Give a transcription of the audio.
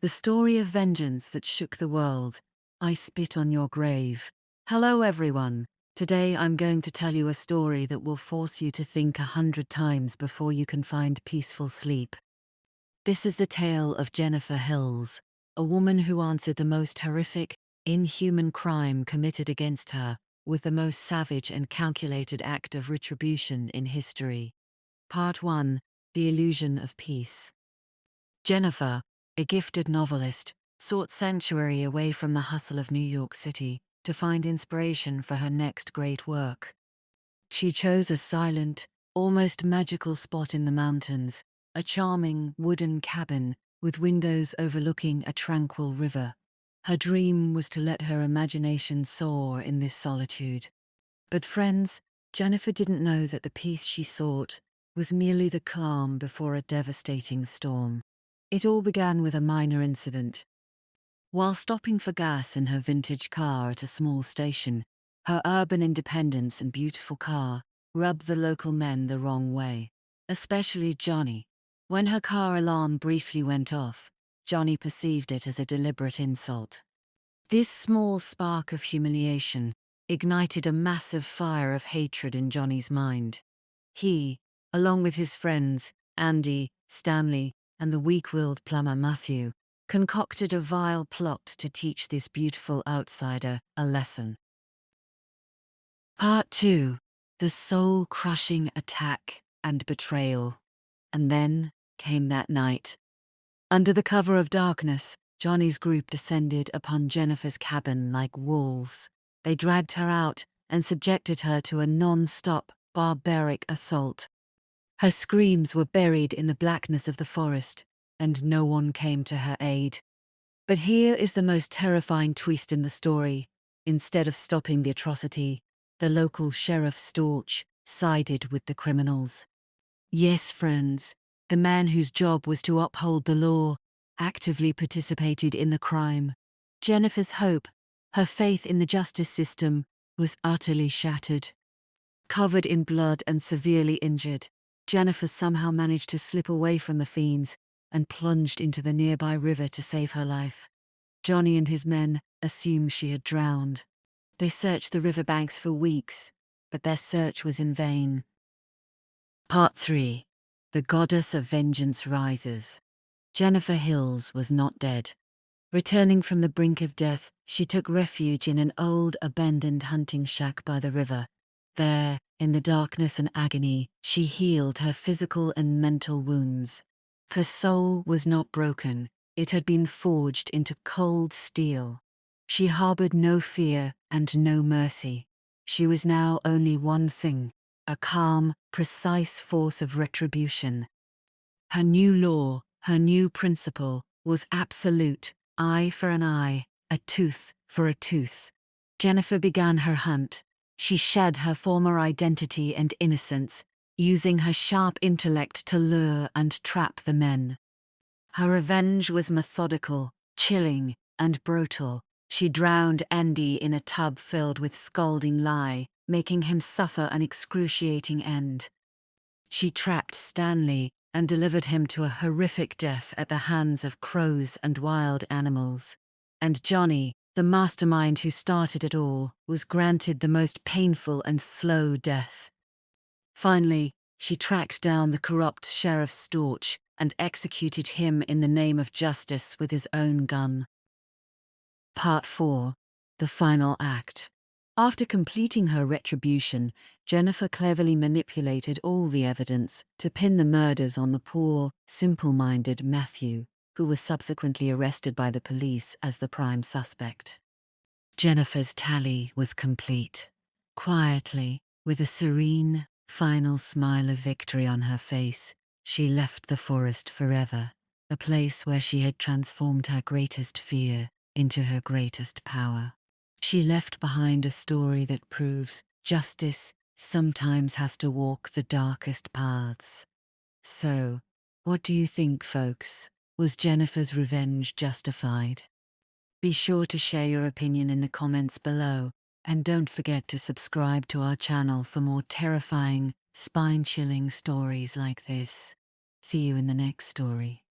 The story of vengeance that shook the world. I spit on your grave. Hello everyone. Today I'm going to tell you a story that will force you to think 100 times before you can find peaceful sleep. This is the tale of Jennifer Hills, a woman who answered the most horrific, inhuman crime committed against her, with the most savage and calculated act of retribution in history. Part 1: The Illusion of Peace. Jennifer, a gifted novelist, sought sanctuary away from the hustle of New York City to find inspiration for her next great work. She chose a silent, almost magical spot in the mountains, a charming wooden cabin with windows overlooking a tranquil river. Her dream was to let her imagination soar in this solitude. But friends, Jennifer didn't know that the peace she sought was merely the calm before a devastating storm. It all began with a minor incident. While stopping for gas in her vintage car at a small station, her urban independence and beautiful car rubbed the local men the wrong way, especially Johnny. When her car alarm briefly went off, Johnny perceived it as a deliberate insult. This small spark of humiliation ignited a massive fire of hatred in Johnny's mind. He, along with his friends, Andy, Stanley, and the weak-willed plumber Matthew, concocted a vile plot to teach this beautiful outsider a lesson. Part 2: The soul-crushing attack and betrayal. And then came that night. Under the cover of darkness, Johnny's group descended upon Jennifer's cabin like wolves. They dragged her out and subjected her to a non-stop, barbaric assault. Her screams were buried in the blackness of the forest, and no one came to her aid. But here is the most terrifying twist in the story. Instead of stopping the atrocity, the local sheriff Storch sided with the criminals. Yes, friends, the man whose job was to uphold the law actively participated in the crime. Jennifer's hope, her faith in the justice system, was utterly shattered. Covered in blood and severely injured, Jennifer somehow managed to slip away from the fiends and plunged into the nearby river to save her life. Johnny and his men assumed she had drowned. They searched the riverbanks for weeks, but their search was in vain. Part 3: The Goddess of Vengeance Rises. Jennifer Hills was not dead. Returning from the brink of death, she took refuge in an old, abandoned hunting shack by the river. There, in the darkness and agony, she healed her physical and mental wounds. Her soul was not broken. It had been forged into cold steel. She harbored no fear and no mercy. She was now only one thing: a calm, precise force of retribution. Her new law, her new principle, was absolute: eye for an eye, a tooth for a tooth. Jennifer began her hunt. She shed her former identity and innocence, using her sharp intellect to lure and trap the men. Her revenge was methodical, chilling, and brutal. She drowned Andy in a tub filled with scalding lye, making him suffer an excruciating end. She trapped Stanley and delivered him to a horrific death at the hands of crows and wild animals. And Johnny, the mastermind who started it all, was granted the most painful and slow death. Finally, she tracked down the corrupt Sheriff Storch and executed him in the name of justice with his own gun. Part 4: The Final Act. After completing her retribution, Jennifer cleverly manipulated all the evidence to pin the murders on the poor, simple-minded Matthew, who was subsequently arrested by the police as the prime suspect. Jennifer's tally was complete. Quietly, with a serene, final smile of victory on her face, she left the forest forever, a place where she had transformed her greatest fear into her greatest power. She left behind a story that proves justice sometimes has to walk the darkest paths. So, what do you think, folks? Was Jennifer's revenge justified? Be sure to share your opinion in the comments below, and don't forget to subscribe to our channel for more terrifying, spine-chilling stories like this. See you in the next story.